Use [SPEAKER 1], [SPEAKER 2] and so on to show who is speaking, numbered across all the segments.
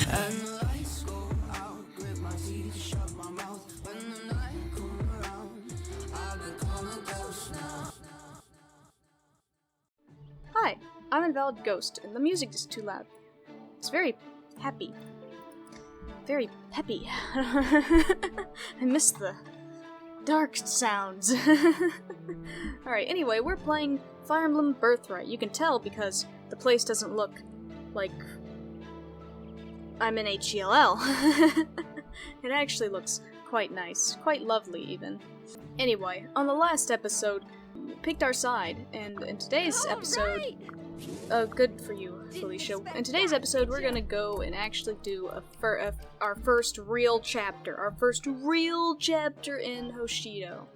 [SPEAKER 1] And the lights go out, grit my teeth, shut my mouth. When the night comes around, I become a ghost now.
[SPEAKER 2] Hi, I'm Invalid Ghost, and the music is too loud. It's very happy. Very peppy. I miss the dark sounds. Alright, anyway, we're playing Fire Emblem Birthright. You can tell because the place doesn't look like I'm in HELL. It actually looks quite nice. Quite lovely, even. Anyway, on the last episode, we picked our side, and in today's episode... good for you, Felicia. In today's episode, we're gonna go and actually do our first real chapter. Our first real chapter in Hoshido.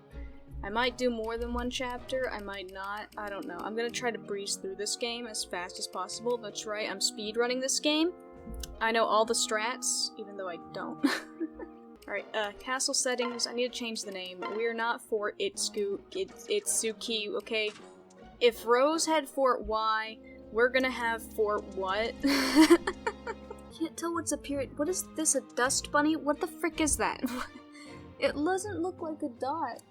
[SPEAKER 2] I might do more than one chapter, I might not, I don't know. I'm gonna try to breeze through this game as fast as possible. That's right, I'm speedrunning this game. I know all the strats, even though I don't. Alright, castle settings, I need to change the name. We're not Fort Itsuki, okay? If Rose had Fort Y, we're gonna have Fort what? Can't tell what's up here. What is this, a dust bunny? What the frick is that? It doesn't look like a dot.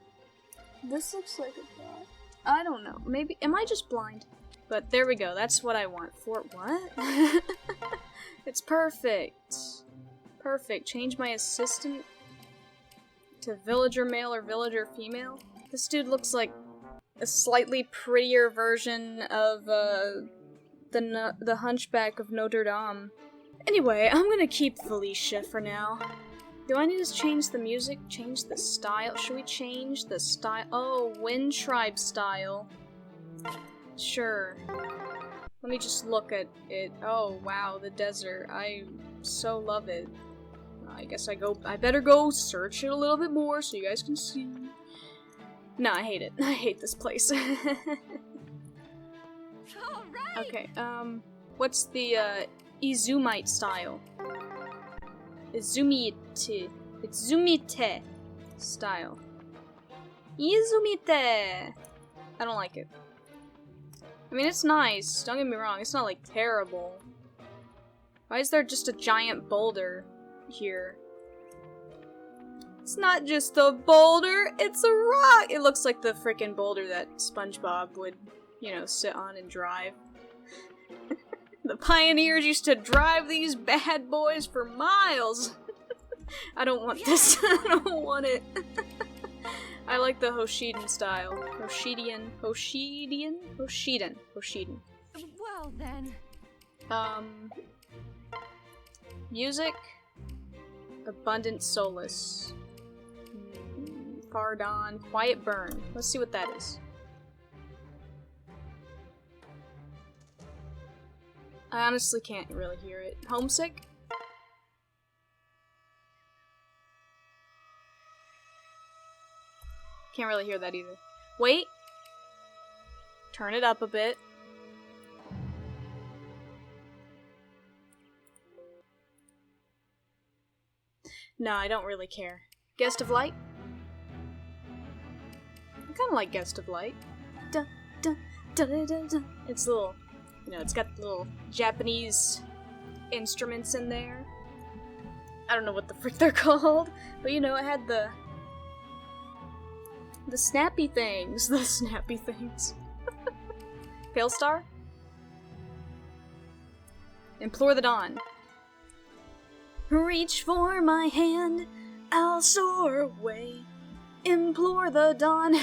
[SPEAKER 2] This looks like a dot. I don't know. Maybe, am I just blind? But there we go, that's what I want. Fort what? It's perfect. Perfect. Change my assistant to villager male or villager female. This dude looks like a slightly prettier version of the Hunchback of Notre Dame. Anyway, I'm gonna keep Felicia for now. Do I need to change the music? Change the style? Should we change the style? Oh, Wind Tribe style. Sure. Let me just look at it. Oh, wow, the desert. I so love it. I guess I better go search it a little bit more so you guys can see. No, I hate it. I hate this place. Okay, what's the, Izumite style? Izumite style. Izumite! I don't like it. I mean, it's nice, don't get me wrong, it's not, like, terrible. Why is there just a giant boulder here? It's not just a boulder, it's a rock! It looks like the frickin' boulder that SpongeBob would, you know, sit on and drive. The pioneers used to drive these bad boys for miles! I don't want this. I don't want it. I like the Hoshidan style. Hoshidan.
[SPEAKER 3] Well then.
[SPEAKER 2] Music. Abundant Solace. Far Dawn. Quiet Burn. Let's see what that is. I honestly can't really hear it. Homesick? Can't really hear that either. Wait! Turn it up a bit. No, I don't really care. Guest of Light? I kinda like Guest of Light. Dun, dun, dun, dun, dun, dun. It's a little, you know, it's got little Japanese instruments in there. I don't know what the frick they're called, but you know, it had the snappy things. The snappy things. Pale Star? Implore the Dawn. Reach for my hand, I'll soar away. Implore the dawn.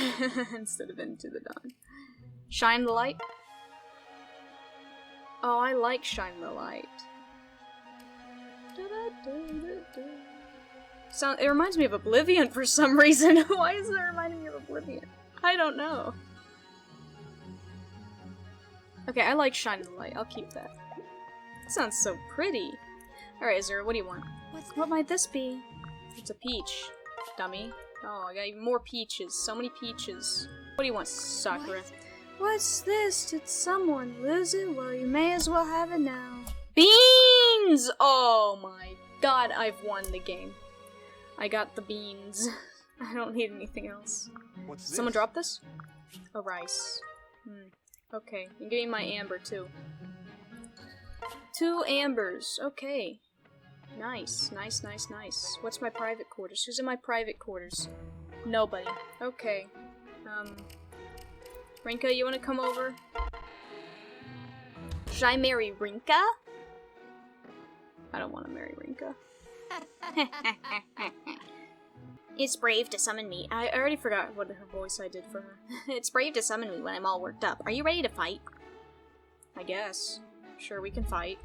[SPEAKER 2] Instead of into the dawn. Shine the light. Oh, I like Shine the Light. It reminds me of Oblivion for some reason. Why is it reminding me of Oblivion? I don't know. Okay, I like Shine the Light. I'll keep that. That sounds so pretty. Alright, Azura, what do you want? What might this be? It's a peach, dummy. Oh, I got even more peaches. So many peaches. What do you want, Sakura? What's this? Did someone lose it? Well, you may as well have it now. Beans! Oh my god, I've won the game. I got the beans. I don't need anything else.
[SPEAKER 4] What's
[SPEAKER 2] Someone drop this? Oh, rice. Okay, you give me my amber too. 2 ambers, okay. Nice, nice, nice, nice. What's my private quarters? Who's in my private quarters? Nobody. Okay. Rinka, you wanna come over? Should I marry Rinka? I don't want to marry Rinka. It's brave to summon me. I already forgot what her voice I did for her. It's brave to summon me when I'm all worked up. Are you ready to fight? I guess. Sure, we can fight.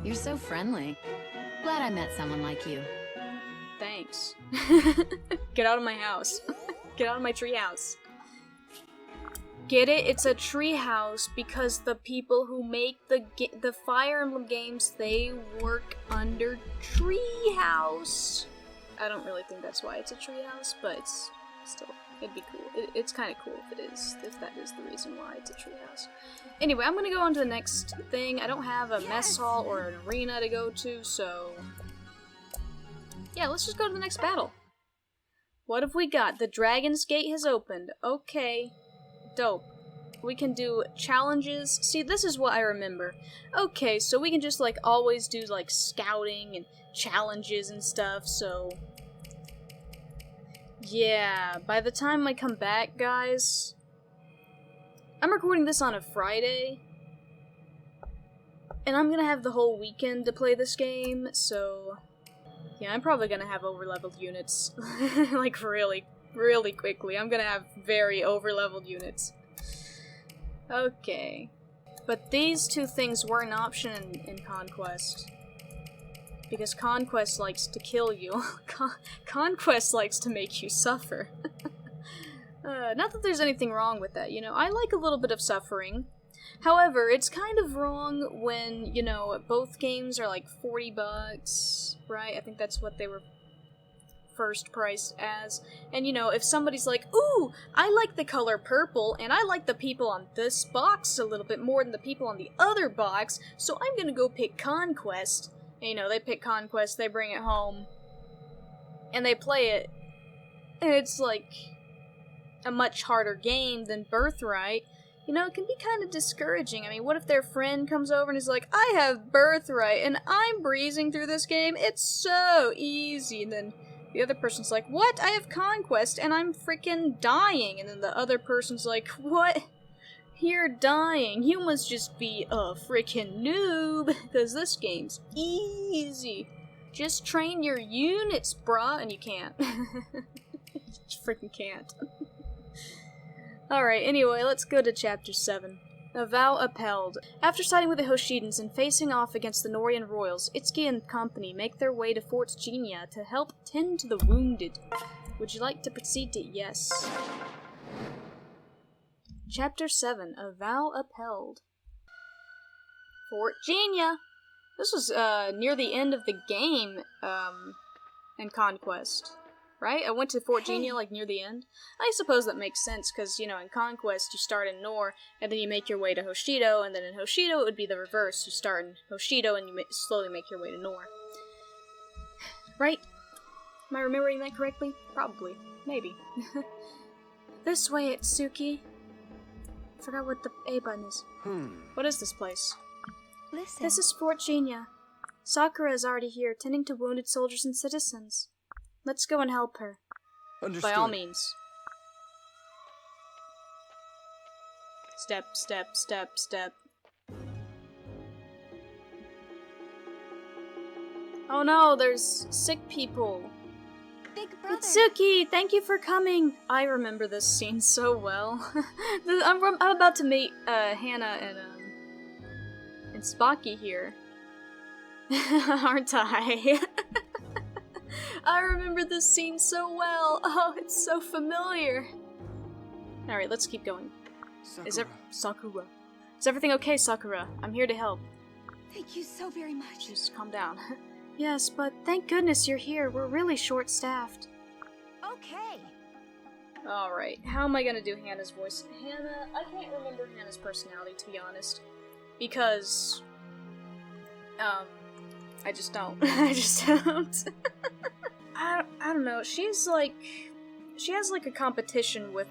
[SPEAKER 3] You're so friendly. Glad I met someone like you.
[SPEAKER 2] Thanks. Get out of my house. Get out of my treehouse. Get it? It's a treehouse because the people who make the Fire Emblem games, they work under treehouse. I don't really think that's why it's a treehouse, but it's still, it'd be cool. It's kind of cool if that is the reason why it's a treehouse. Anyway, I'm gonna go on to the next thing. I don't have a mess hall or an arena to go to, so yeah, let's just go to the next battle. What have we got? The Dragon's Gate has opened. Okay. Dope. We can do challenges. See, this is what I remember. Okay, so we can just, like, always do, like, scouting and challenges and stuff, so yeah, by the time I come back, guys, I'm recording this on a Friday, and I'm gonna have the whole weekend to play this game, so yeah, I'm probably gonna have over-leveled units, like, really, really quickly. I'm gonna have very over-leveled units. Okay. But these two things were an option in Conquest. Because Conquest likes to kill you. Conquest likes to make you suffer. Not that there's anything wrong with that, you know. I like a little bit of suffering. However, it's kind of wrong when, you know, both games are like $40, right? I think that's what they were first priced as. And, you know, if somebody's like, ooh, I like the color purple, and I like the people on this box a little bit more than the people on the other box, so I'm gonna go pick Conquest. And, you know, they pick Conquest, they bring it home, and they play it. And it's like a much harder game than Birthright. You know, it can be kind of discouraging. I mean, what if their friend comes over and is like, I have Birthright, and I'm breezing through this game, it's so easy, and then the other person's like, what? I have Conquest, and I'm freaking dying. And then the other person's like, what? You're dying. You must just be a freaking noob, because this game's easy. Just train your units, brah. And you can't. You just freaking can't. Alright, anyway, let's go to Chapter 7. A Vow Upheld. After siding with the Hoshidans and facing off against the Nohrian royals, Itsuki and company make their way to Fort Genia to help tend to the wounded. Would you like to proceed to yes? Chapter 7. A Vow Upheld. Fort Genia! This was, near the end of the game, in Conquest. Right? I went to Fort Genia, like, near the end. I suppose that makes sense, because, you know, in Conquest, you start in Nohr, and then you make your way to Hoshido, and then in Hoshido, it would be the reverse. You start in Hoshido, and you slowly make your way to Nohr. Right? Am I remembering that correctly? Probably. Maybe. This way, Itsuki. I forgot what the A button is. What is this place?
[SPEAKER 3] Listen.
[SPEAKER 2] This is Fort Genia. Sakura is already here, tending to wounded soldiers and citizens. Let's go and help her.
[SPEAKER 4] Understood.
[SPEAKER 2] By all means. Step, step, step, step. Oh no, there's sick people.
[SPEAKER 3] Big brother.
[SPEAKER 2] Itsuki, thank you for coming. I remember this scene so well. I'm about to meet Hannah and Spocky here. Aren't I? I remember this scene so well. Oh, it's so familiar. Alright, let's keep going. Sakura. Is everything okay, Sakura? I'm here to help.
[SPEAKER 3] Thank you so very much.
[SPEAKER 2] Just calm down. Yes, but thank goodness you're here. We're really short-staffed.
[SPEAKER 3] Okay.
[SPEAKER 2] Alright, how am I gonna do Hannah's voice? Hannah, I can't remember Hannah's personality, to be honest. Because, I just don't. I just don't. I don't know. She has like a competition with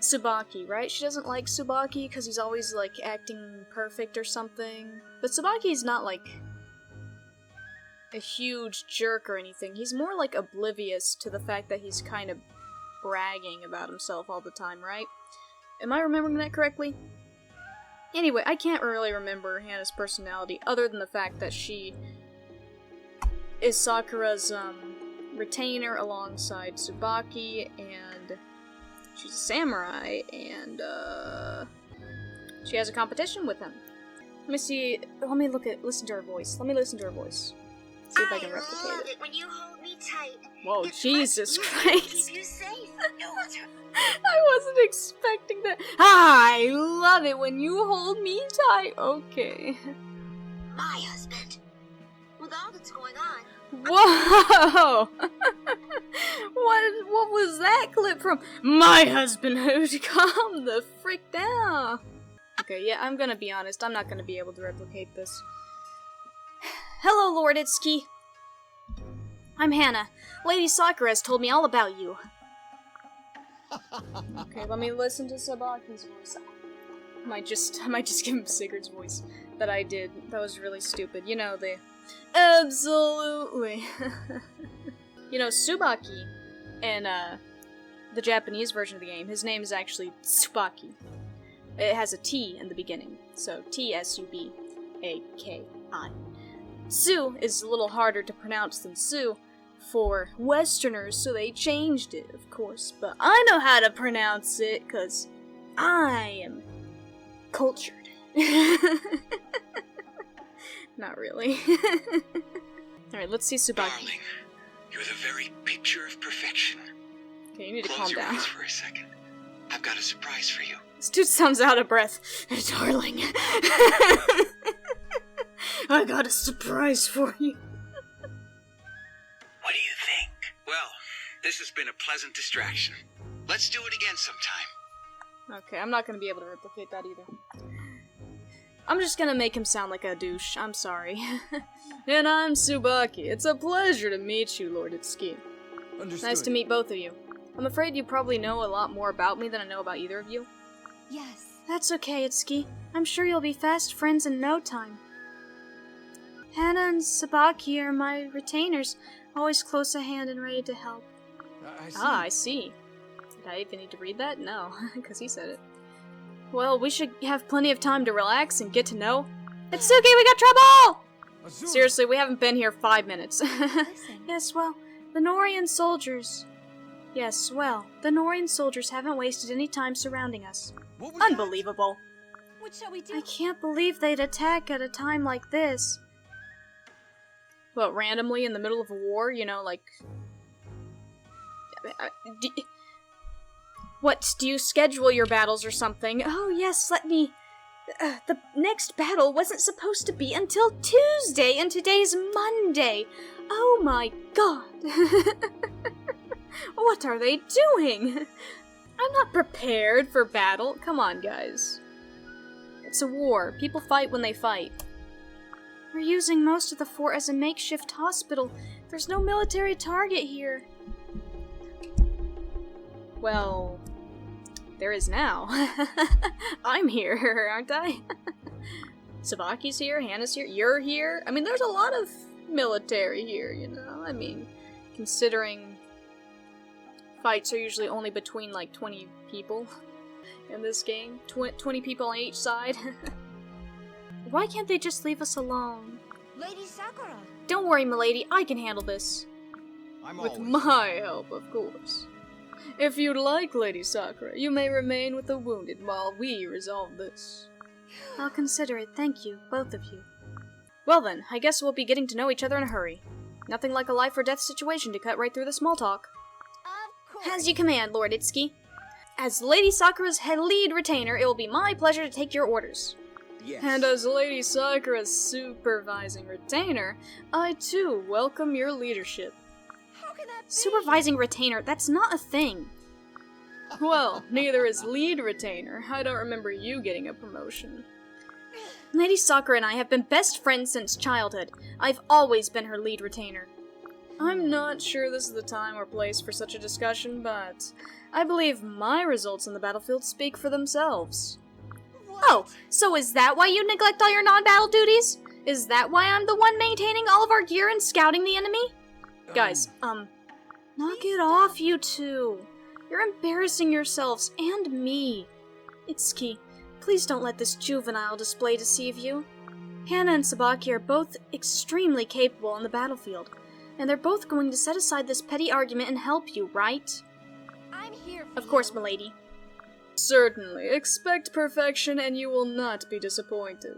[SPEAKER 2] Tsubaki, right? She doesn't like Tsubaki because he's always, like, acting perfect or something. But Tsubaki's not, like, a huge jerk or anything. He's more, like, oblivious to the fact that he's kind of bragging about himself all the time, right? Am I remembering that correctly? Anyway, I can't really remember Hana's personality other than the fact that she is Sakura's, retainer alongside Tsubaki, and she's a samurai, and, she has a competition with him. Let me see, listen to her voice. Let me listen to her voice. See if I can replicate
[SPEAKER 4] love
[SPEAKER 2] it.
[SPEAKER 4] it when you hold me tight.
[SPEAKER 2] Whoa,
[SPEAKER 4] It's
[SPEAKER 2] Jesus
[SPEAKER 4] much easier to
[SPEAKER 2] Christ.
[SPEAKER 4] keep you safe. No one's hurt.
[SPEAKER 2] I wasn't expecting that. I love it when you hold me tight. Okay.
[SPEAKER 4] My husband. With all that's going on,
[SPEAKER 2] Whoa! What was that clip from? My husband, who'd calm the frick down. Okay, yeah, I'm gonna be honest. I'm not gonna be able to replicate this. Hello, Lord Itsuki. I'm Hana. Lady Sakura has told me all about you. Okay, let me listen to Tsubaki's voice. I might just give him Sigurd's voice that I did. That was really stupid. You know, absolutely. You know, Tsubaki in the Japanese version of the game, his name is actually Tsubaki. It has a T in the beginning, so T-S-U-B-A-K-I. Su is a little harder to pronounce than Sue for Westerners, so they changed it, of course. But I know how to pronounce it, because I am cultured. Not really. Alright, let's see Tsubaki.
[SPEAKER 5] Darling, you're the very picture of perfection.
[SPEAKER 2] Okay, you need to
[SPEAKER 5] Close
[SPEAKER 2] calm
[SPEAKER 5] your
[SPEAKER 2] down.
[SPEAKER 5] eyes for a second. I've got a surprise for you.
[SPEAKER 2] This dude sounds out of breath. Darling. I got a surprise for you.
[SPEAKER 5] What do you think? Well, this has been a pleasant distraction. Let's do it again sometime.
[SPEAKER 2] Okay, I'm not gonna be able to replicate that either. I'm just gonna make him sound like a douche. I'm sorry. And I'm Tsubaki. It's a pleasure to meet you, Lord Itsuki.
[SPEAKER 6] Understood.
[SPEAKER 2] Nice to meet both of you. I'm afraid you probably know a lot more about me than I know about either of you.
[SPEAKER 3] Yes.
[SPEAKER 2] That's okay, Itsuki. I'm sure you'll be fast friends in no time. Hana and Tsubaki are my retainers, always close at hand and ready to help.
[SPEAKER 6] I see.
[SPEAKER 2] Ah, I see. Did I even need to read that? No, because he said it. Well, we should have plenty of time to relax and get to know. Itsuki, we got trouble!
[SPEAKER 6] Azura.
[SPEAKER 2] Seriously, we haven't been here 5 minutes.
[SPEAKER 3] Listen.
[SPEAKER 2] Yes, well, the Nohrian soldiers. Yes, well, the Nohrian soldiers haven't wasted any time surrounding us.
[SPEAKER 6] What was that?
[SPEAKER 2] Unbelievable.
[SPEAKER 3] What shall we do?
[SPEAKER 2] I can't believe they'd attack at a time like this. What, randomly in the middle of a war? You know, like... What, do you schedule your battles or something? Oh, yes, let me... the next battle wasn't supposed to be until Tuesday, and today's Monday. Oh my god. What are they doing? I'm not prepared for battle. Come on, guys. It's a war. People fight when they fight. We're using most of the fort as a makeshift hospital. There's no military target here. Well, there is now. I'm here, aren't I? Tsubaki's here, Hana's here, you're here. I mean, there's a lot of military here, you know? I mean, considering fights are usually only between, like, 20 people in this game. 20 people on each side. Why can't they just leave us alone?
[SPEAKER 3] Lady Sakura.
[SPEAKER 2] Don't worry, milady, I can handle this.
[SPEAKER 6] I'm
[SPEAKER 2] With
[SPEAKER 6] always...
[SPEAKER 2] my help, of course. If you'd like, Lady Sakura, you may remain with the wounded while we resolve this. I'll consider it, thank you, both of you. Well then, I guess we'll be getting to know each other in a hurry. Nothing like a life or death situation to cut right through the small talk.
[SPEAKER 3] Of course.
[SPEAKER 2] As you command, Lord Itsuki. As Lady Sakura's lead retainer, it will be my pleasure to take your orders.
[SPEAKER 6] Yes.
[SPEAKER 2] And as Lady Sakura's supervising retainer, I too welcome your leadership.
[SPEAKER 3] How can that be?
[SPEAKER 2] Supervising retainer, that's not a thing. Well, neither is lead retainer. I don't remember you getting a promotion. Lady Sakura and I have been best friends since childhood. I've always been her lead retainer. I'm not sure this is the time or place for such a discussion, but I believe my results on the battlefield speak for themselves.
[SPEAKER 7] Oh, so is that why you neglect all your non-battle duties? Is that why I'm the one maintaining all of our gear and scouting the enemy?
[SPEAKER 2] Guys, knock it off, you two. You're embarrassing yourselves and me. Itsuki, please don't let this juvenile display deceive you. Hana and Sabaki are both extremely capable on the battlefield, and they're both going to set aside this petty argument and help you, right?
[SPEAKER 7] I'm here for
[SPEAKER 2] Of course, milady. Certainly. Expect perfection and you will not be disappointed.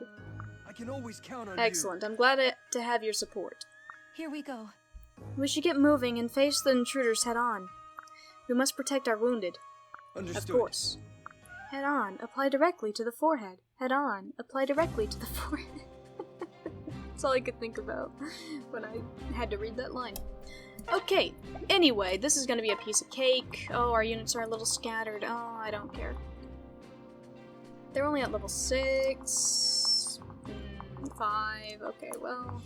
[SPEAKER 6] I can always count on
[SPEAKER 2] Excellent. I'm glad to have your support.
[SPEAKER 7] Here we go.
[SPEAKER 2] We should get moving and face the intruders head on. We must protect our wounded.
[SPEAKER 6] you. Understood.
[SPEAKER 2] Of course. Head on. Apply directly to the forehead. Head on. Apply directly to the forehead. That's all I could think about when I had to read that line. Okay, anyway, this is gonna be a piece of cake. Oh, our units are a little scattered. Oh, I don't care. They're only at level 6, 5, okay, well...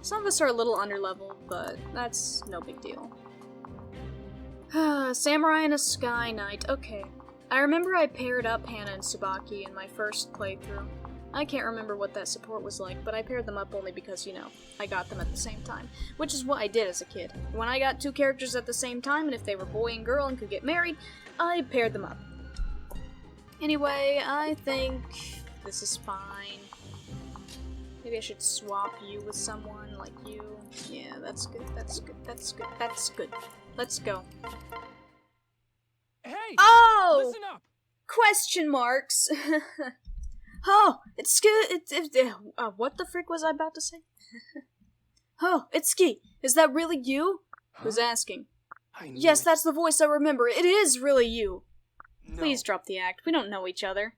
[SPEAKER 2] Some of us are a little underleveled, but that's no big deal. Samurai and a Sky Knight, okay. I remember I paired up Hana and Sabaki in my first playthrough. I can't remember what that support was like, but I paired them up only because, you know, I got them at the same time. Which is what I did as a kid. When I got two characters at the same time, and if they were boy and girl and could get married, I paired them up. Anyway, I think this is fine. Maybe I should swap you with someone like you. Yeah, that's good, that's good, that's good, that's good. Let's go.
[SPEAKER 6] Hey!
[SPEAKER 2] Oh!
[SPEAKER 6] Listen up!
[SPEAKER 2] Question marks! Oh, it's good. What the frick was I about to say? Oh, Itsuki, is that really you? Who's asking?
[SPEAKER 6] I knew
[SPEAKER 2] Yes,
[SPEAKER 6] it.
[SPEAKER 2] that's the voice I remember. It is really you.
[SPEAKER 6] No.
[SPEAKER 2] Please drop the act. We don't know each other.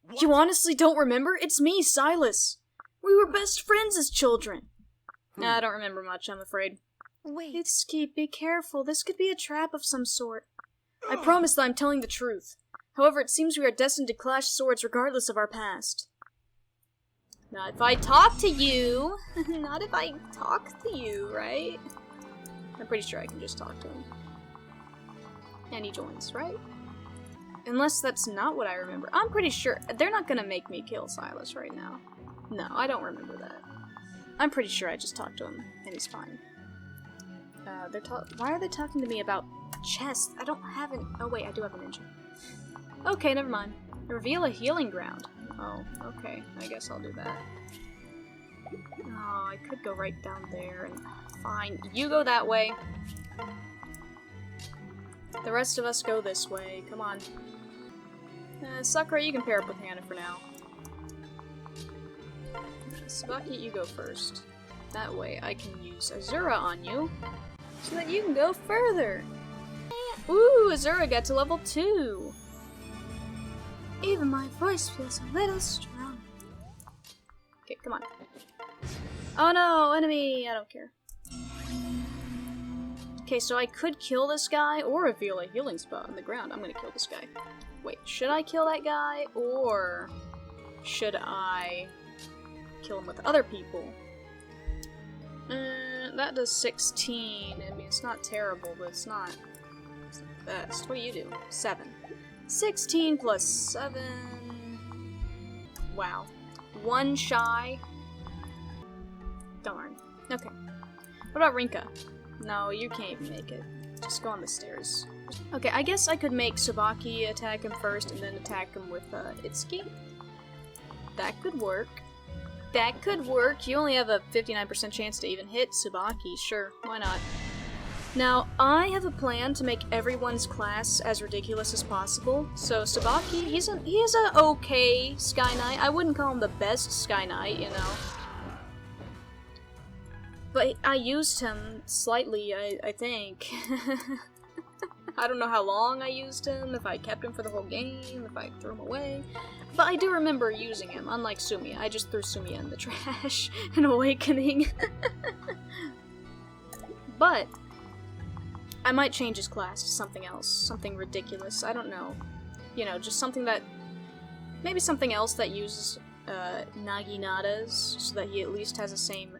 [SPEAKER 6] What?
[SPEAKER 2] You honestly don't remember? It's me, Silas. We were best friends as children. I don't remember much, I'm afraid.
[SPEAKER 7] Wait.
[SPEAKER 2] Itsuki, be careful. This could be a trap of some sort. I promise that I'm telling the truth. However, it seems we are destined to clash swords regardless of our past. Not if I talk to you. Not if I talk to you, right? I'm pretty sure I can just talk to him. And he joins, right? Unless that's not what I remember. I'm pretty sure. They're not gonna make me kill Silas right now. No, I don't remember that. I'm pretty sure I just talked to him, and he's fine. Why are they talking to me about chest? I don't have an- oh wait, I do have an engine. Okay, never mind. Reveal a healing ground. Oh, okay. I guess I'll do that. Oh, I could go right down there and... Fine. You go that way. The rest of us go this way. Come on. Sakura, you can pair up with Hana for now. Sabaki, you go first. That way I can use Azura on you, so that you can go further. Ooh, Azura got to level 2. Even my voice feels a little strong. Okay, come on. Oh no, enemy! I don't care. Okay, so I could kill this guy or reveal a healing spot on the ground. I'm gonna kill this guy. Wait, should I kill that guy or should I kill him with other people? That does 16. I mean, it's not terrible, but it's not the best. What do you do? 7. 16 plus 7. Wow. 1 shy. Darn. Okay. What about Rinka? No, you can't even make it. Just go on the stairs. Okay, I guess I could make Sabaki attack him first and then attack him with Itsuki. That could work. That could work. You only have a 59% chance to even hit Sabaki. Sure, why not? Now, I have a plan to make everyone's class as ridiculous as possible. So Sabaki, he's a okay Sky Knight. I wouldn't call him the best Sky Knight, you know. But I used him slightly, I think. I don't know how long I used him, if I kept him for the whole game, if I threw him away. But I do remember using him, unlike Sumiya. I just threw Sumiya in the trash in Awakening. But I might change his class to something else, something ridiculous, I don't know. You know, just something that... Maybe something else that uses Naginatas, so that he at least has the same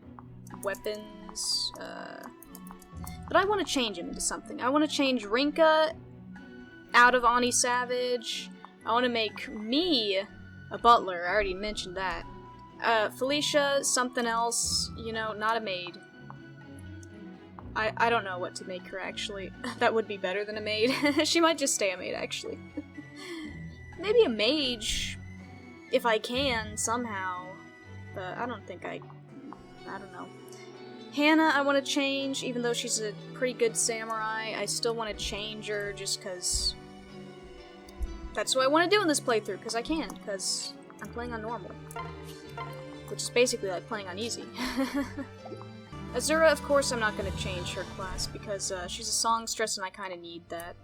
[SPEAKER 2] weapons. But I want to change him into something. I want to change Rinka out of Ani Savage. I want to make me a butler. I already mentioned that. Felicia, something else. You know, not a maid. I don't know what to make her, actually. That would be better than a maid. She might just stay a maid, actually. Maybe a mage, if I can, somehow. But I don't think I don't know. Hannah, I want to change, even though she's a pretty good samurai. I still want to change her, just because that's what I want to do in this playthrough, because I can, because I'm playing on normal. Which is basically like playing on easy. Azura, of course, I'm not going to change her class, because she's a songstress and I kind of need that.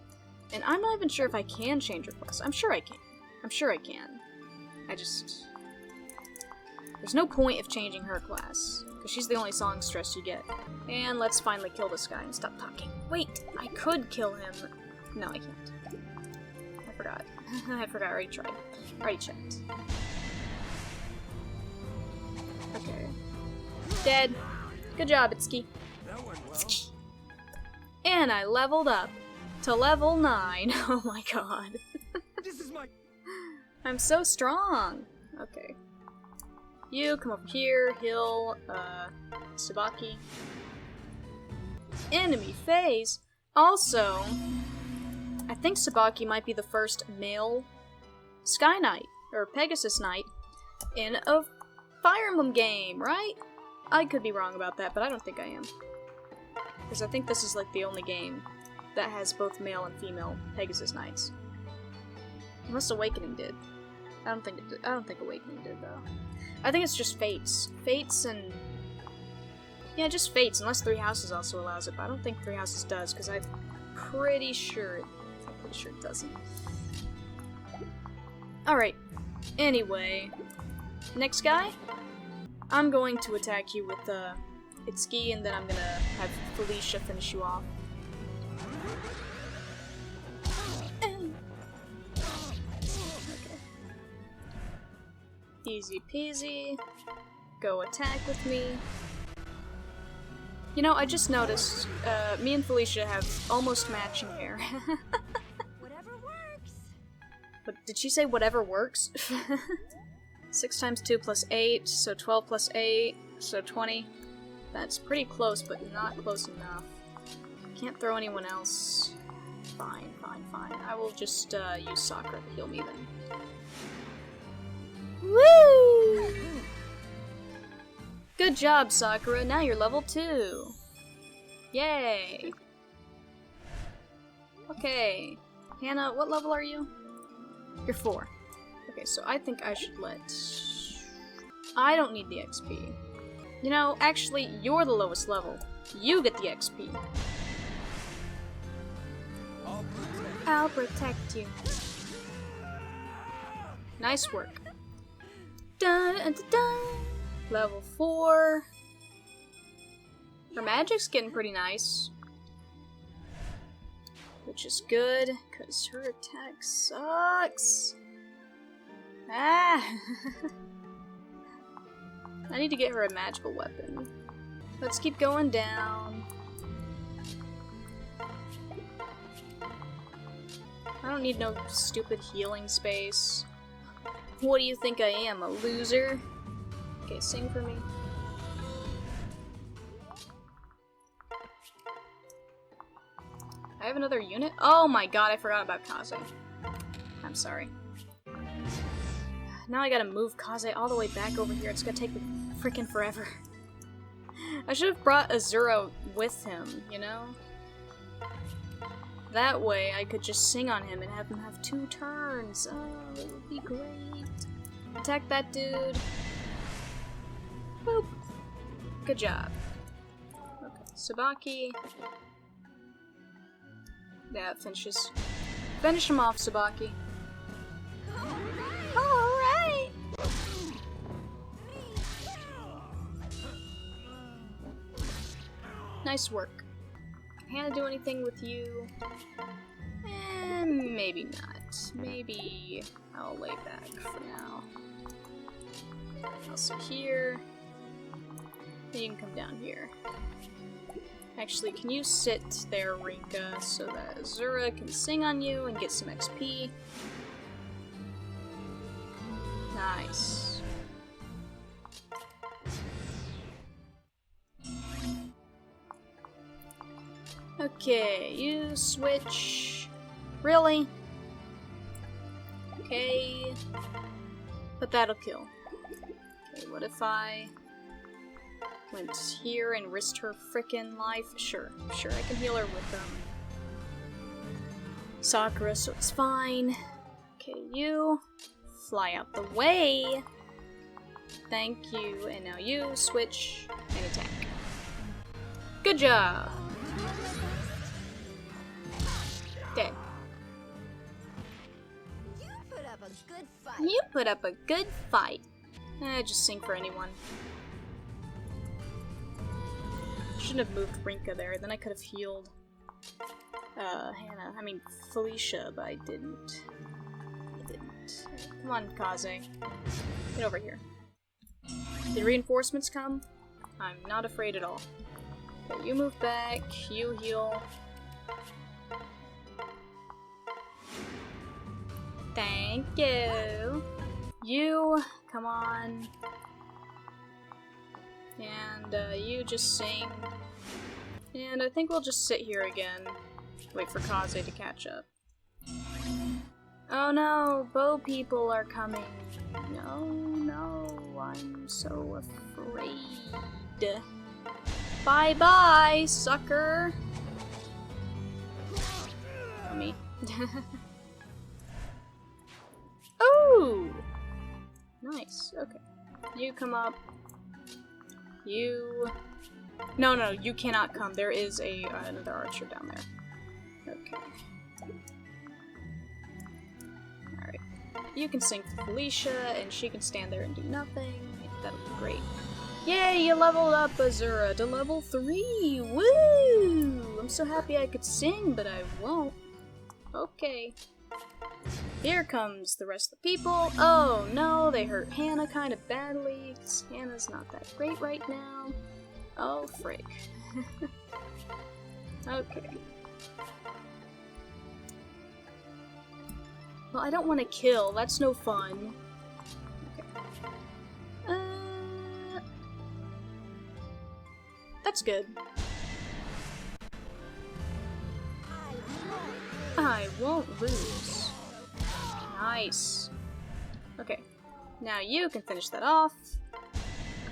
[SPEAKER 2] And I'm not even sure if I can change her class. I'm sure I can. I'm sure I can. There's no point of changing her class, because she's the only songstress you get. And let's finally kill this guy and stop talking. Wait, I could kill him. No, I can't. I forgot. I already tried. Already checked. Okay. Dead. Good job, Itsuki.
[SPEAKER 6] That went well.
[SPEAKER 2] And I leveled up to level 9. Oh my god.
[SPEAKER 6] This is my.
[SPEAKER 2] I'm so strong. Okay. You come over here, heal, Sabaki. Enemy phase. Also, I think Sabaki might be the first male Sky Knight, or Pegasus Knight, in a Fire Emblem game, right? I could be wrong about that, but I don't think I am. Because I think this is like the only game that has both male and female Pegasus Knights. Unless Awakening did. I don't think Awakening did, though. I think it's just Fates. Fates and... yeah, just Fates, unless Three Houses also allows it, but I don't think Three Houses does, because I'm pretty sure it doesn't. Alright. Anyway. Next guy? I'm going to attack you with, Itsuki, and then I'm gonna have Felicia finish you off. Easy peasy. Go attack with me. You know, I just noticed, me and Felicia have almost matching hair.
[SPEAKER 3] Whatever works.
[SPEAKER 2] But did she say whatever works? 6 times 2 plus 8, so 12 plus 8, so 20. That's pretty close, but not close enough. Can't throw anyone else. Fine. I will just, use Sakura to heal me then. Woo! Good job, Sakura. Now you're level 2. Yay! Okay. Hannah, what level are you? You're 4. Okay, so I think I should let... I don't need the XP. You know, actually, you're the lowest level. You get the XP. I'll protect you. Nice work. Dun, dun, dun, dun. Level 4. Her magic's getting pretty nice. Which is good, because her attack sucks. Ah! I need to get her a magical weapon. Let's keep going down. I don't need no stupid healing space. What do you think I am, a loser? Okay, sing for me. I have another unit? Oh my god, I forgot about Kaze. I'm sorry. Now I gotta move Kaze all the way back over here. It's gonna take me freaking forever. I should have brought Azura with him, you know? That way I could just sing on him and have him have 2 turns. Oh, it would be great. Attack that dude. Boop. Good job. Okay, Sabaki. Yeah, finish him off, Sabaki. Alright! Nice work. Can Hannah do anything with you? Maybe not. Maybe I'll lay back for now. Also here. Then you can come down here. Actually, can you sit there, Rinka, so that Azura can sing on you and get some XP? Nice. Okay, you switch. Really? Okay. But that'll kill. Okay, what if I went here and risked her frickin' life? Sure, I can heal her with Sakura, so it's fine. Okay, you fly out the way. Thank you, and now you switch and attack. Good job! Okay. You put up a good fight. Just sing for anyone. Shouldn't have moved Rinka there, then I could have healed Felicia, but I didn't. Come on, Kaze. Get over here. The reinforcements come? I'm not afraid at all. Okay, you move back, you heal. Thank you. You, come on. And you just sing. And I think we'll just sit here again. Wait for Kaze to catch up. Oh no, bow people are coming. No, I'm so afraid. Bye-bye, sucker. Me. Ooh! Nice, okay. You come up. You... No, you cannot come. There is another archer down there. Okay. Alright. You can sing for Felicia, and she can stand there and do nothing. That'll be great. Yay, you leveled up Azura to level 3! Woo! I'm so happy I could sing, but I won't. Okay. Here comes the rest of the people. Oh no, they hurt Hannah kind of badly, because Hannah's not that great right now. Oh, frick. Okay. Well, I don't want to kill. That's no fun. Okay. That's good. I won't lose. Nice. Okay. Now you can finish that off.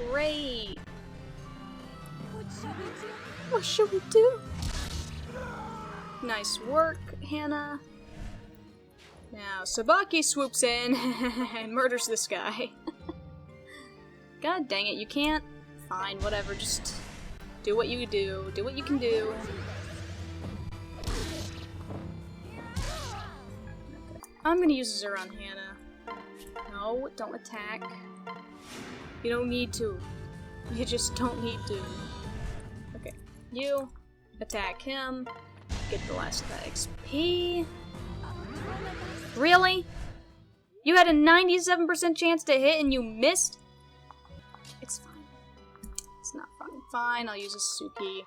[SPEAKER 2] Great. What should we do? Nice work, Hannah. Now Sabaki swoops in and murders this guy. God dang it, you can't? Fine, whatever, just do what you do. Do what you can do. Okay. I'm gonna use Azura on Hannah. No, don't attack. You don't need to. You just don't need to. Okay, you attack him. Get the last of that XP. Really? You had a 97% chance to hit and you missed? It's fine. It's not fine. Fine, I'll use Itsuki.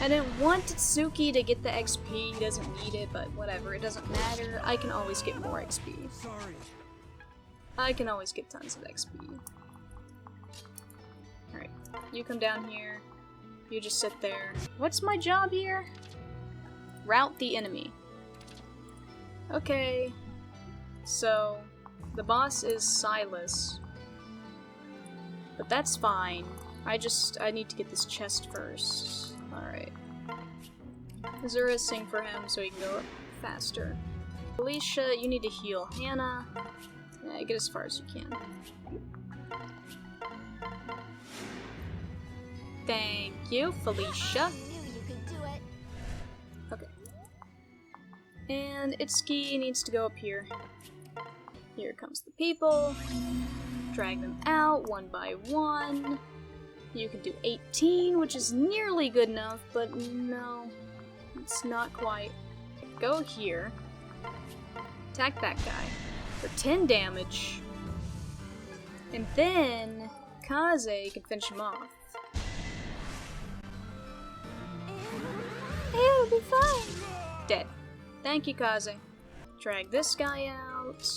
[SPEAKER 2] I didn't want Itsuki to get the XP. He doesn't need it, but whatever. It doesn't matter. I can always get more XP.
[SPEAKER 6] Sorry.
[SPEAKER 2] I can always get tons of XP. Alright, you come down here. You just sit there. What's my job here? Rout the enemy. Okay. So, the boss is Silas. But that's fine. I need to get this chest first. Alright. Azura, sing for him so he can go up faster. Felicia, you need to heal Hannah. Yeah, get as far as you can. Thank you, Felicia. Okay. And Itsuki needs to go up here. Here comes the people. Drag them out one by one. You can do 18, which is nearly good enough, but no, it's not quite. Go here. Attack that guy for 10 damage. And then Kaze can finish him off.
[SPEAKER 7] It'll be fine.
[SPEAKER 2] Dead. Thank you, Kaze. Drag this guy out.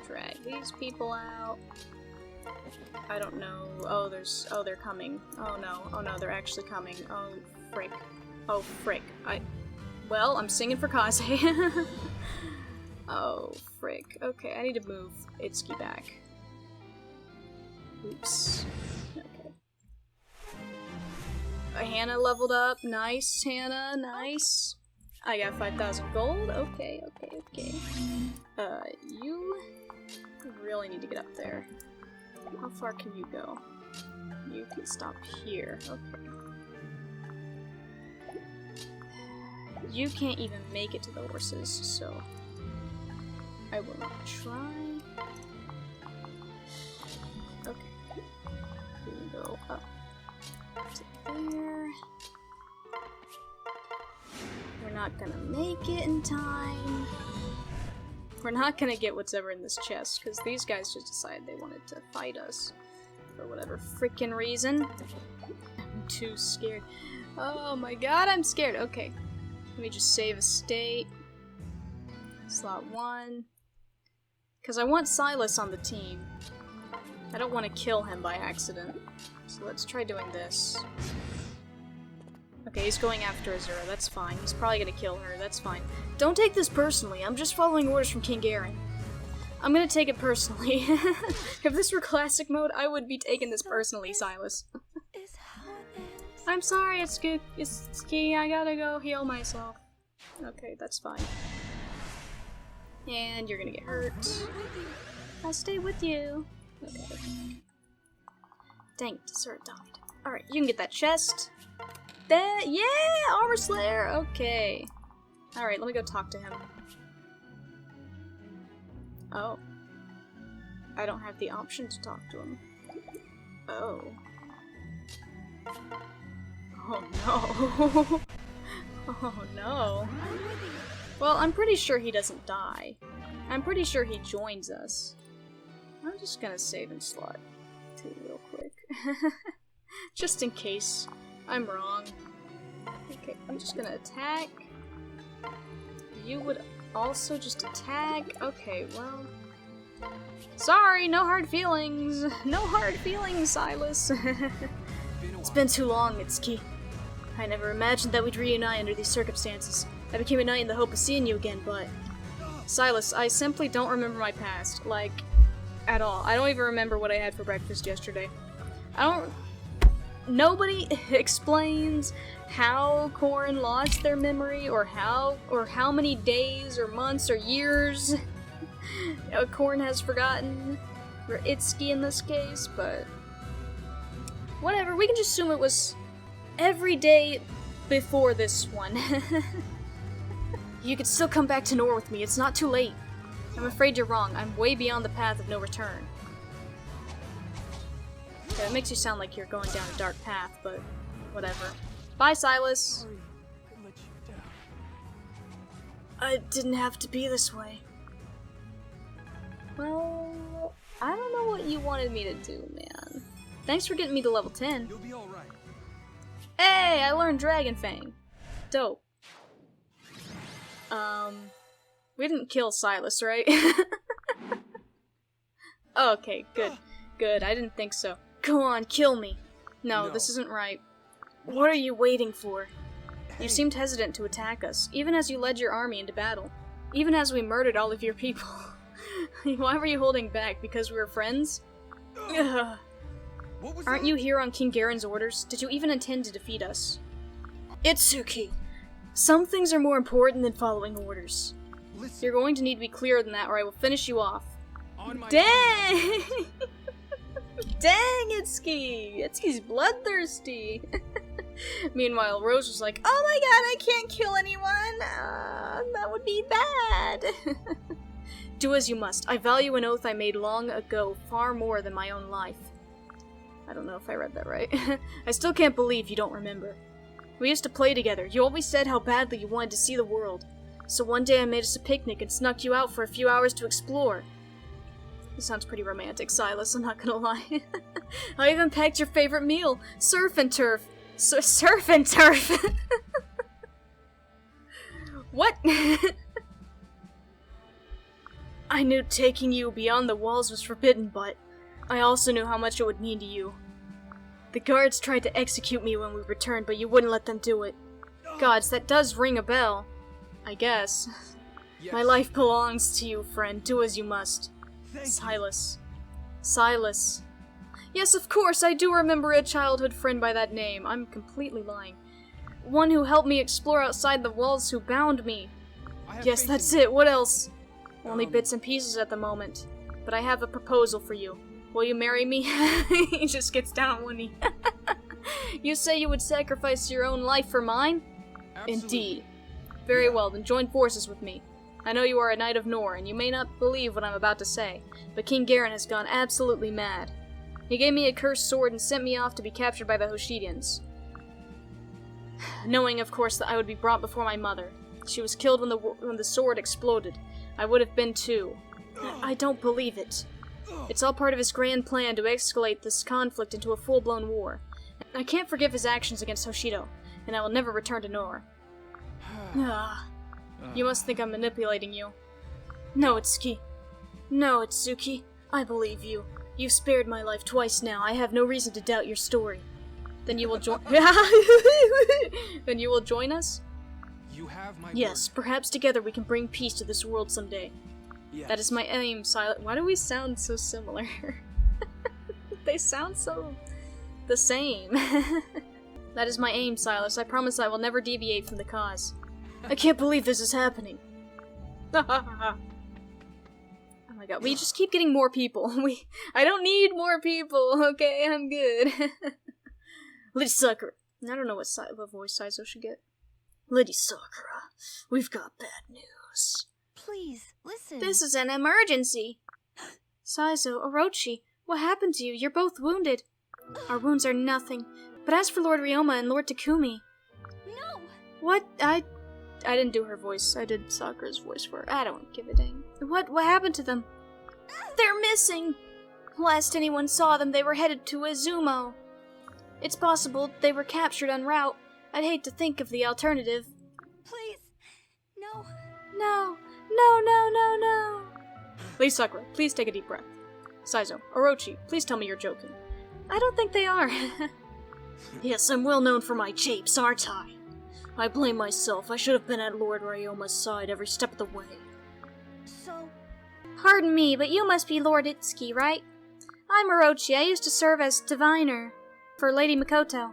[SPEAKER 2] Drag these people out. I don't know. Oh, they're coming. Oh no, they're actually coming. Oh, frick. Oh, frick. Well, I'm singing for Kaze. Oh, frick. Okay, I need to move Itsuki back. Oops. Okay. Hannah leveled up. Nice, Hannah. Nice. I got 5,000 gold. Okay. You really need to get up there. How far can you go? You can stop here. Okay. You can't even make it to the horses, so I will not try. Okay. We can go up to there. We're not gonna make it in time. We're not gonna get whatever in this chest, because these guys just decided they wanted to fight us. For whatever freaking reason. I'm too scared. Oh my god, I'm scared. Okay. Let me just save a state. Slot 1. Because I want Silas on the team. I don't want to kill him by accident. So let's try doing this. Okay, he's going after Azura. That's fine. He's probably gonna kill her. That's fine. Don't take this personally. I'm just following orders from King Garen. I'm gonna take it personally. If this were classic mode, I would be taking this personally, Silas. I'm sorry, Itsuki. I gotta go heal myself. Okay, that's fine. And you're gonna get hurt. I'll stay with you. Okay. Dang it, Azura died. Alright, you can get that chest. Yeah! Armor Slayer! Okay. Alright, let me go talk to him. Oh. I don't have the option to talk to him. Oh. Oh no. Oh no. Well, I'm pretty sure he doesn't die. I'm pretty sure he joins us. I'm just gonna save in slot 2 real quick. Just in case I'm wrong. Okay, I'm just gonna attack. You would also just attack? Okay, well... Sorry, no hard feelings! No hard feelings, Silas! It's been too long, Itsuki. I never imagined that we'd reunite under these circumstances. I became a knight in the hope of seeing you again, but... Silas, I simply don't remember my past. Like, at all. I don't even remember what I had for breakfast yesterday. Nobody explains how Corrin lost their memory, or how many days, or months, or years Corrin has forgotten. Or Itsuki in this case, but... Whatever, we can just assume it was every day before this one. You could still come back to Nohr with me, it's not too late. I'm afraid you're wrong, I'm way beyond the path of no return. Okay, that makes you sound like you're going down a dark path, but whatever. Bye, Silas! I didn't have to be this way. Well, I don't know what you wanted me to do, man. Thanks for getting me to level 10.
[SPEAKER 6] You'll be all right.
[SPEAKER 2] Hey, I learned Dragon Fang. Dope. We didn't kill Silas, right? Okay, good. Good, I didn't think so. Go on, kill me. No, this isn't right. What are you waiting for? You seemed hesitant to attack us, even as you led your army into battle. Even as we murdered all of your people. Why were you holding back? Because we were friends? Ugh. Aren't you here on King Garen's orders? Did you even intend to defeat us? Itsuki! Some things are more important than following orders.
[SPEAKER 6] Listen,
[SPEAKER 2] You're going to need to be clearer than that or I will finish you off.
[SPEAKER 6] on my
[SPEAKER 2] Dang! Dang, Itsuki! Itsuki's bloodthirsty! Meanwhile, Rose was like, oh my god, I can't kill anyone! That would be bad! Do as you must. I value an oath I made long ago far more than my own life. I don't know if I read that right. I still can't believe you don't remember. We used to play together. You always said how badly you wanted to see the world. So one day I made us a picnic and snuck you out for a few hours to explore. This sounds pretty romantic, Silas, I'm not gonna lie. I even packed your favorite meal, surf and turf. Surf and turf! What? I knew taking you beyond the walls was forbidden, but I also knew how much it would mean to you. The guards tried to execute me when we returned, but you wouldn't let them do it. Gods, that does ring a bell. I guess.
[SPEAKER 6] Yes.
[SPEAKER 2] My life belongs to you, friend. Do as you must.
[SPEAKER 6] Thank you.
[SPEAKER 2] Silas. Silas. Yes, of course, I do remember a childhood friend by that name. I'm completely lying. One who helped me explore outside the walls, who bound me.
[SPEAKER 6] I have
[SPEAKER 2] Yes,
[SPEAKER 6] faith
[SPEAKER 2] that's
[SPEAKER 6] in
[SPEAKER 2] it. What else? Only
[SPEAKER 6] Um,
[SPEAKER 2] bits and pieces at the moment. But I have a proposal for you. Will you marry me? He just gets down on one knee. You say you would sacrifice your own life for mine?
[SPEAKER 6] Absolutely.
[SPEAKER 2] Indeed. Very well, then join forces with me. I know you are a knight of Nohr, and you may not believe what I'm about to say, but King Garen has gone absolutely mad. He gave me a cursed sword and sent me off to be captured by the Hoshidians. Knowing, of course, that I would be brought before my mother. She was killed when the sword exploded. I would have been too. I don't believe it. It's all part of his grand plan to escalate this conflict into a full-blown war. I can't forgive his actions against Hoshido, and I will never return to Nohr. You must think I'm manipulating you. No, Itsuki. No, Itsuki. I believe you. You've spared my life twice now. I have no reason to doubt your story. Then you will join. Then you will join us?
[SPEAKER 6] You have my
[SPEAKER 2] Yes, perhaps together we can bring peace to this world someday.
[SPEAKER 6] word. Yes.
[SPEAKER 2] That is my aim, Silas. Why do we sound so similar? They sound so the same. That is my aim, Silas. I promise I will never deviate from the cause. I can't believe this is happening. Oh my god, we just keep getting more people. I don't need more people, okay? I'm good. Lady Sakura. I don't know what voice Saizo should get. Lady Sakura, we've got bad news.
[SPEAKER 3] Please, listen.
[SPEAKER 7] This is an emergency.
[SPEAKER 2] Saizo, Orochi, what happened to you? You're both wounded.
[SPEAKER 7] Our wounds are nothing. But as for Lord Ryoma and Lord Takumi...
[SPEAKER 3] No!
[SPEAKER 2] What? I didn't do her voice. I did Sakura's voice for her. I don't give a dang. What happened to them?
[SPEAKER 7] They're missing! Last anyone saw them, they were headed to Izumo. It's possible they were captured en route. I'd hate to think of the alternative.
[SPEAKER 3] Please! No!
[SPEAKER 7] No! No, no, no, no!
[SPEAKER 2] Lady Sakura, please take a deep breath. Saizo, Orochi, please tell me you're joking. I don't think they are. Yes, I'm well known for my japes, aren't I? I blame myself. I should have been at Lord Ryoma's side every step of the way.
[SPEAKER 3] So...
[SPEAKER 7] Pardon me, but you must be Lord Itsuki, right? I'm Orochi. I used to serve as diviner for Lady Mikoto.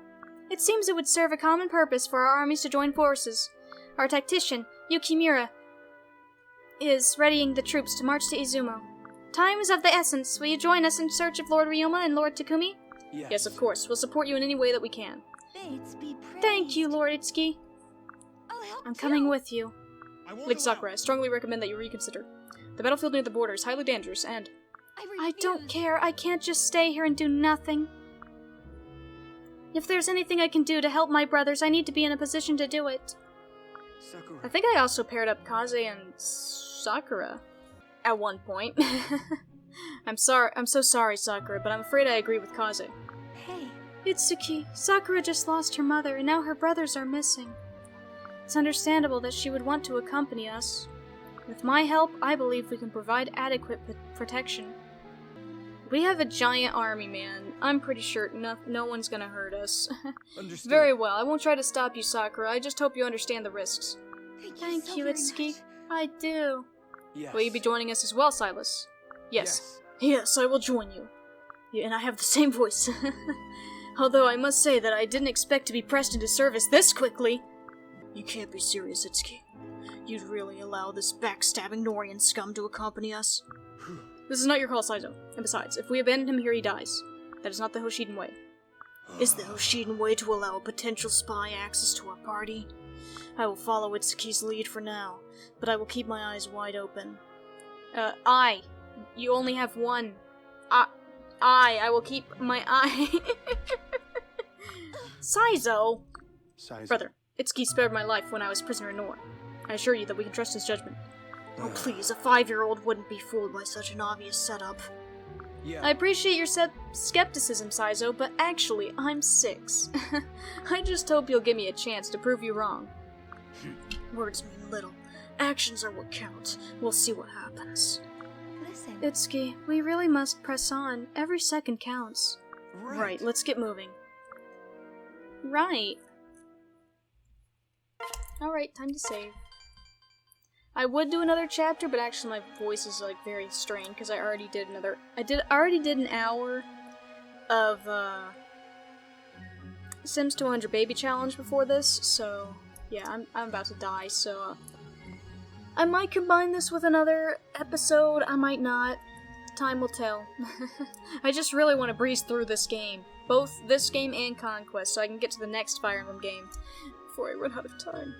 [SPEAKER 7] It seems it would serve a common purpose for our armies to join forces. Our tactician, Yukimura, is readying the troops to march to Izumo. Time is of the essence. Will you join us in search of Lord Ryoma and Lord Takumi?
[SPEAKER 2] Yes, of course. We'll support you in any way that we can.
[SPEAKER 3] Fates be praised.
[SPEAKER 7] Thank you, Lord Itsuki.
[SPEAKER 3] I'll help
[SPEAKER 7] I'm coming
[SPEAKER 3] too.
[SPEAKER 7] with you.
[SPEAKER 6] I won't
[SPEAKER 2] Lady
[SPEAKER 6] allow-
[SPEAKER 2] Sakura, I strongly recommend that you reconsider. The battlefield near the border is highly dangerous, and
[SPEAKER 7] I don't care. I can't just stay here and do nothing. If there's anything I can do to help my brothers, I need to be in a position to do it.
[SPEAKER 6] Sakura.
[SPEAKER 2] I think I also paired up Kaze and Sakura at one point. I'm so sorry, Sakura, but I'm afraid I agree with Kaze.
[SPEAKER 3] Hey,
[SPEAKER 7] Itsuki, Sakura just lost her mother, and now her brothers are missing. It's understandable that she would want to accompany us. With my help, I believe we can provide adequate protection. We have a giant army, man. I'm pretty sure no one's gonna hurt us.
[SPEAKER 6] Understood.
[SPEAKER 2] Very well. I won't try to stop you, Sakura. I just hope you understand the risks.
[SPEAKER 7] Thank
[SPEAKER 3] so
[SPEAKER 7] you,
[SPEAKER 3] very
[SPEAKER 7] Itsuki.
[SPEAKER 3] much.
[SPEAKER 7] I do.
[SPEAKER 6] Yes.
[SPEAKER 2] Will you be joining us as well, Silas? Yes. Yes, I will join you. Yeah, and I have the same voice. Although I must say that I didn't expect to be pressed into service this quickly. You can't be serious, Itsuki. You'd really allow this backstabbing Nohrian scum to accompany us? This is not your call, Saizo. And besides, if we abandon him here, he dies. That is not the Hoshiden way. Is the Hoshiden way to allow a potential spy access to our party? I will follow Itsuki's lead for now, but I will keep my eyes wide open. You only have one. I will keep my eye. Saizo!
[SPEAKER 6] Size.
[SPEAKER 2] Brother, Itsuki spared my life when I was prisoner in Nohr. I assure you that we can trust his judgment. Oh please, a 5-year-old wouldn't be fooled by such an obvious setup.
[SPEAKER 6] Yeah.
[SPEAKER 2] I appreciate your skepticism, Saizo, but actually, I'm 6. I just hope you'll give me a chance to prove you wrong. Words mean little. Actions are what count. We'll see what happens.
[SPEAKER 3] Listen.
[SPEAKER 7] Itsuki, we really must press on. Every second counts.
[SPEAKER 2] Right, let's get moving.
[SPEAKER 7] Right.
[SPEAKER 2] Alright, time to save. I would do another chapter, but actually my voice is like very strained because I already did another. Already did an hour of Sims 200 Baby Challenge before this, so yeah, I'm about to die. So I might combine this with another episode. I might not. Time will tell. I just really want to breeze through this game, both this game and Conquest, so I can get to the next Fire Emblem game before I run out of time.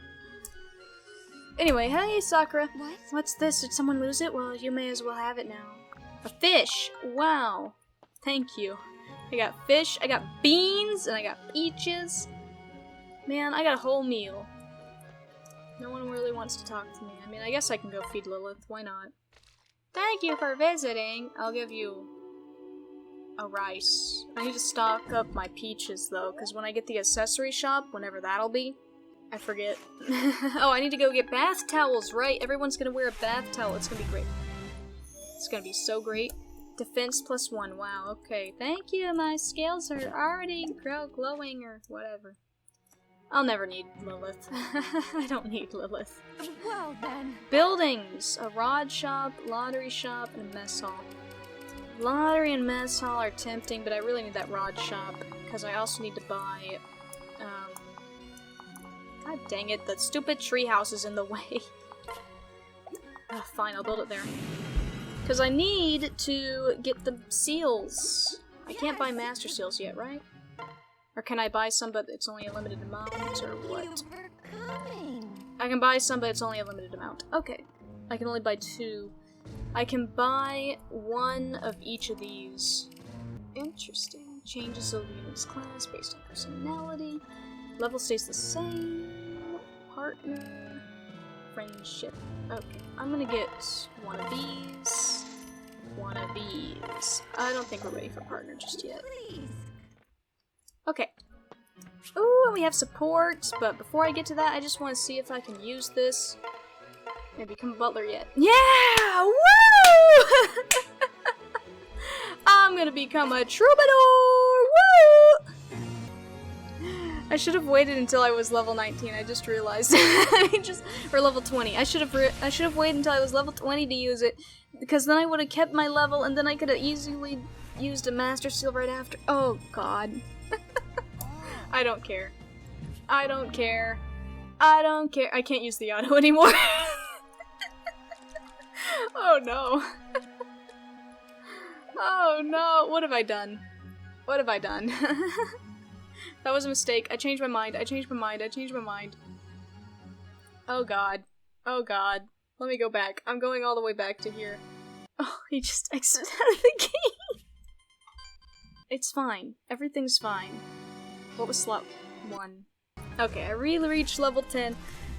[SPEAKER 2] Anyway, hey Sakura.
[SPEAKER 3] What?
[SPEAKER 7] What's this? Did someone lose it? Well, you may as well have it now.
[SPEAKER 2] A fish! Wow. Thank you. I got fish, I got beans, and I got peaches. Man, I got a whole meal. No one really wants to talk to me. I mean, I guess I can go feed Lilith. Why not? Thank you for visiting. I'll give you a rice. I need to stock up my peaches, though, because when I get the accessory shop, whenever that'll be, I forget. Oh, I need to go get bath towels, right? Everyone's gonna wear a bath towel. It's gonna be great. It's gonna be so great. Defense +1. Wow, okay. Thank you. My scales are already glowing or whatever. I'll never need Lilith. I don't need Lilith.
[SPEAKER 3] Well then.
[SPEAKER 2] Buildings! A rod shop, lottery shop, and a mess hall. Lottery and mess hall are tempting, but I really need that rod shop, because I also need to buy, God dang it, that stupid treehouse is in the way. Fine, I'll build it there. Because I need to get the seals. I can't buy master seals yet, right? Or can I buy some, but it's only a limited amount, or what?
[SPEAKER 3] You were coming.
[SPEAKER 2] I can buy some, but it's only a limited amount. Okay. I can only buy 2. I can buy 1 of each of these. Interesting. Changes the unit's class based on personality. Level stays the same. Partner. Friendship. Okay. I'm gonna get 1 of these. 1 of these. I don't think we're ready for partner just yet.
[SPEAKER 3] Please.
[SPEAKER 2] Okay. Ooh, we have support, but before I get to that, I just want to see if I can use this. Maybe become a butler yet. Yeah! Woo! I'm gonna become a troubadour! Woo! I should have waited until I was level 19. I just realized. Or level 20. I should have waited until I was level 20 to use it, because then I would have kept my level, and then I could have easily used a master seal right after. Oh God. I don't care. I don't care. I don't care. I can't use the auto anymore. Oh no. Oh no. What have I done? What have I done? That was a mistake. I changed my mind. I changed my mind. I changed my mind. Oh God. Oh God. Let me go back. I'm going all the way back to here. Oh, he just exited out of the game. It's fine. Everything's fine. What was slot 1? Okay, I really reached level 10.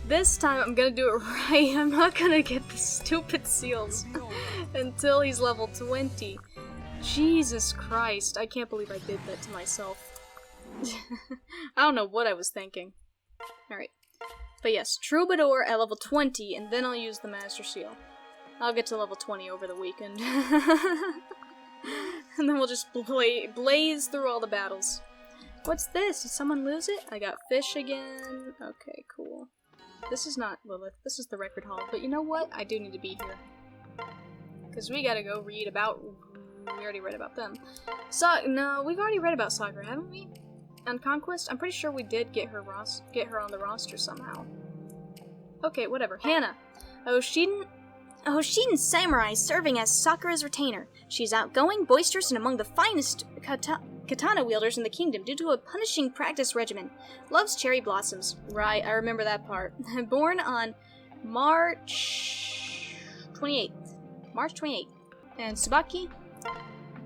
[SPEAKER 2] This time I'm gonna do it right. I'm not gonna get the stupid seals until he's level 20. Jesus Christ, I can't believe I did that to myself. I don't know what I was thinking. Alright. But yes, Troubadour at level 20, and then I'll use the Master Seal. I'll get to level 20 over the weekend. And then we'll just blaze through all the battles. What's this? Did someone lose it? I got fish again. Okay, cool. This is not Lilith. This is the record hall. But you know what? I do need to be here. Because we gotta go read about... We already read about them. No, we've already read about Sakura, haven't we? On Conquest? I'm pretty sure we did get her on the roster somehow. Okay, whatever. Hannah. A Hoshiden samurai serving as Sakura's retainer. She's outgoing, boisterous, and among the finest katana wielders in the kingdom due to a punishing practice regimen. Loves cherry blossoms. Right, I remember that part. Born on March 28th. March 28th. And Tsubaki?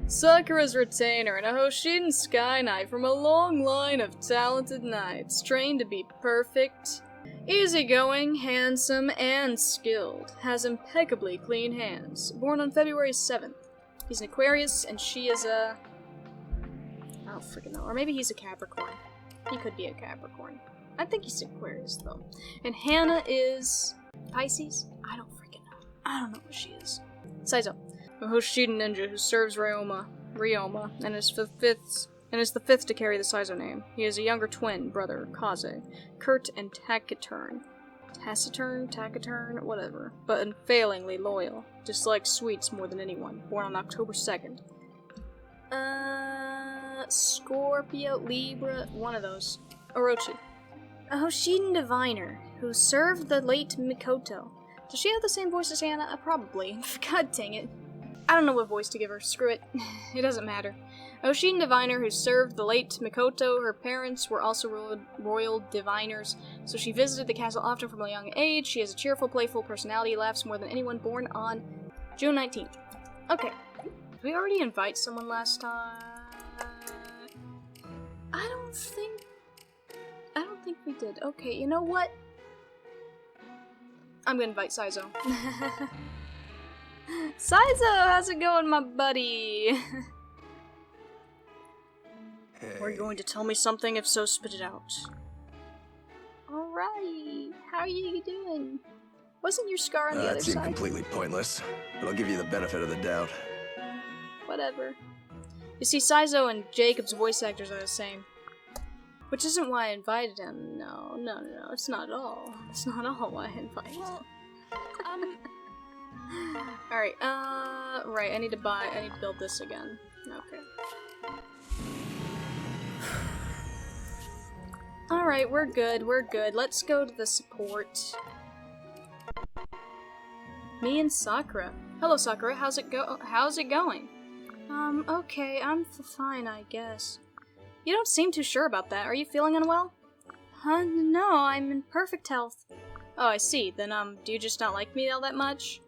[SPEAKER 2] Sakura's retainer and a Hoshiden sky knight from a long line of talented knights, trained to be perfect. Easygoing, handsome, and skilled. Has impeccably clean hands. Born on February 7th. He's an Aquarius, and she is a... I don't freaking know. Or maybe he's a Capricorn. He could be a Capricorn. I think he's Aquarius, though. And Hannah is... Pisces? I don't freaking know. I don't know what she is. Saizo. A Hoshiden ninja who serves Ryoma, and is the fifth to carry the Saizo name. He has a younger twin brother, Kaze, curt and taciturn, whatever, but unfailingly loyal. Dislikes sweets more than anyone. Born on October 2nd. Scorpio, Libra, one of those. Orochi. A Hoshiden diviner who served the late Mikoto. Does she have the same voice as Hannah? Probably. God dang it. I don't know what voice to give her. Screw it. It doesn't matter. A Hoshiden diviner who served the late Mikoto. Her parents were also royal diviners, so she visited the castle often from a young age. She has a cheerful, playful personality, laughs more than anyone, born on June 19th. Okay. Did we already invite someone last time? I don't think we did. Okay, you know what? I'm gonna invite Saizo. Saizo, how's it going, my buddy? Are you going to tell me something? If so, spit it out. Alright, how are you doing? Wasn't your scar on the other
[SPEAKER 8] That seemed
[SPEAKER 2] side?
[SPEAKER 8] completely pointless, but I'll give you the benefit of the doubt.
[SPEAKER 2] Whatever. You see, Saizo and Jacob's voice actors are the same. Which isn't why I invited him. No, it's not at all. It's not all why I invited him. Alright, right, I need to build this again. Okay. Alright, we're good. Let's go to the support. Me and Sakura. Hello, Sakura, how's it going? Okay, I'm fine, I guess. You don't seem too sure about that. Are you feeling unwell? Huh? No, I'm in perfect health. Oh, I see. Then, do you just not like me all that much?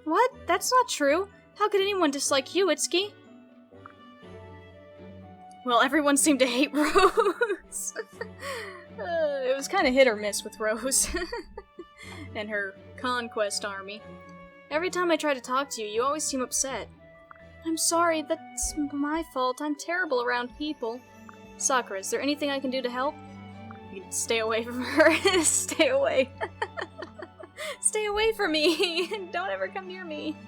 [SPEAKER 2] What? That's not true. How could anyone dislike you, Itsuki? Well, everyone seemed to hate Rose. It was kind of hit or miss with Rose. And her Conquest army. Every time I try to talk to you, you always seem upset. I'm sorry, that's my fault. I'm terrible around people. Sakura, is there anything I can do to help? You can stay away from her. Stay away. Stay away from me. Don't ever come near me.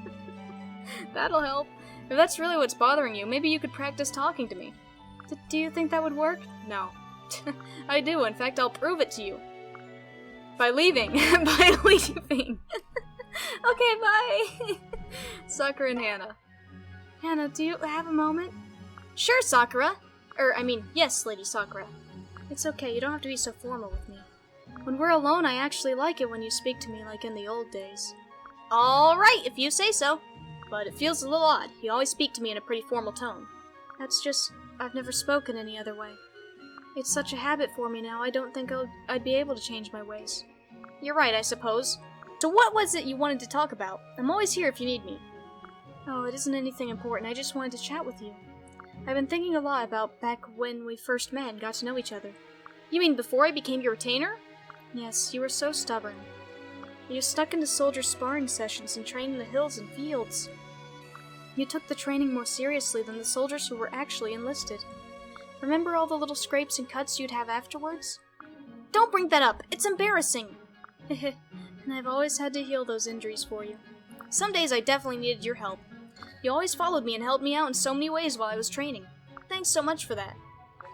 [SPEAKER 2] That'll help. If that's really what's bothering you, maybe you could practice talking to me. Do you think that would work? No. I do. In fact, I'll prove it to you. By leaving. By leaving. Okay, bye. Sakura and Hannah. Hannah, do you have a moment? Sure, Sakura. Yes, Lady Sakura. It's okay, you don't have to be so formal with me. When we're alone, I actually like it when you speak to me like in the old days. Alright, if you say so. But it feels a little odd. You always speak to me in a pretty formal tone. That's just... I've never spoken any other way. It's such a habit for me now, I don't think I'd be able to change my ways. You're right, I suppose. So what was it you wanted to talk about? I'm always here if you need me. Oh, it isn't anything important, I just wanted to chat with you. I've been thinking a lot about back when we first met and got to know each other. You mean before I became your retainer? Yes, you were so stubborn. You stuck into soldier sparring sessions and trained in the hills and fields. You took the training more seriously than the soldiers who were actually enlisted. Remember all the little scrapes and cuts you'd have afterwards? Don't bring that up! It's embarrassing! Heh, and I've always had to heal those injuries for you. Some days I definitely needed your help. You always followed me and helped me out in so many ways while I was training. Thanks so much for that.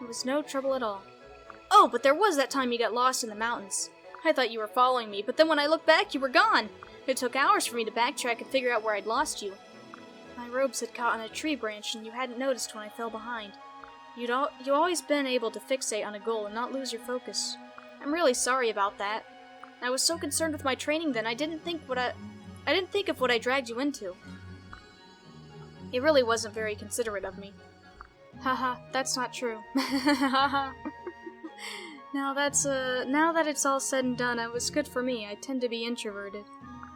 [SPEAKER 2] It was no trouble at all. Oh, but there was that time you got lost in the mountains. I thought you were following me, but then when I looked back, you were gone. It took hours for me to backtrack and figure out where I'd lost you. My robes had caught on a tree branch and you hadn't noticed when I fell behind. You'd always been able to fixate on a goal and not lose your focus. I'm really sorry about that. I was so concerned with my training then, I didn't think of what I dragged you into. It really wasn't very considerate of me. Haha, that's not true. Haha. Now that it's all said and done, it was good for me. I tend to be introverted.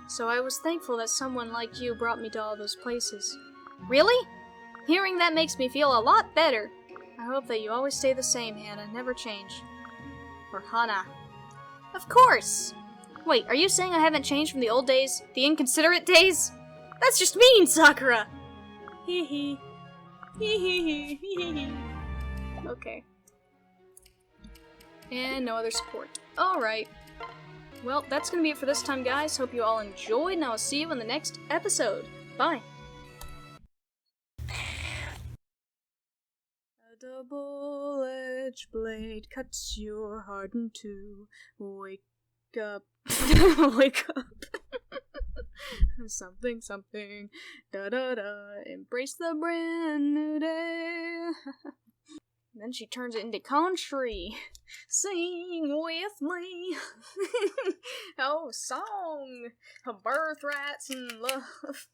[SPEAKER 2] So I was thankful that someone like you brought me to all those places. Really? Hearing that makes me feel a lot better. I hope that you always stay the same, Hannah. Never change. Or Hana. Of course! Wait, are you saying I haven't changed from the old days? The inconsiderate days? That's just mean, Sakura! Hee hee. Hee hee hee hee hee. Okay. And no other support. Alright. Well, that's gonna be it for this time, guys. Hope you all enjoyed, and I'll see you in the next episode. Bye. A double-edged blade cuts your heart in two. Wake up. Wake up. Something, something. Da-da-da. Embrace the brand new day. Then she turns it into country. Sing with me. Oh, song. Birthrights and love.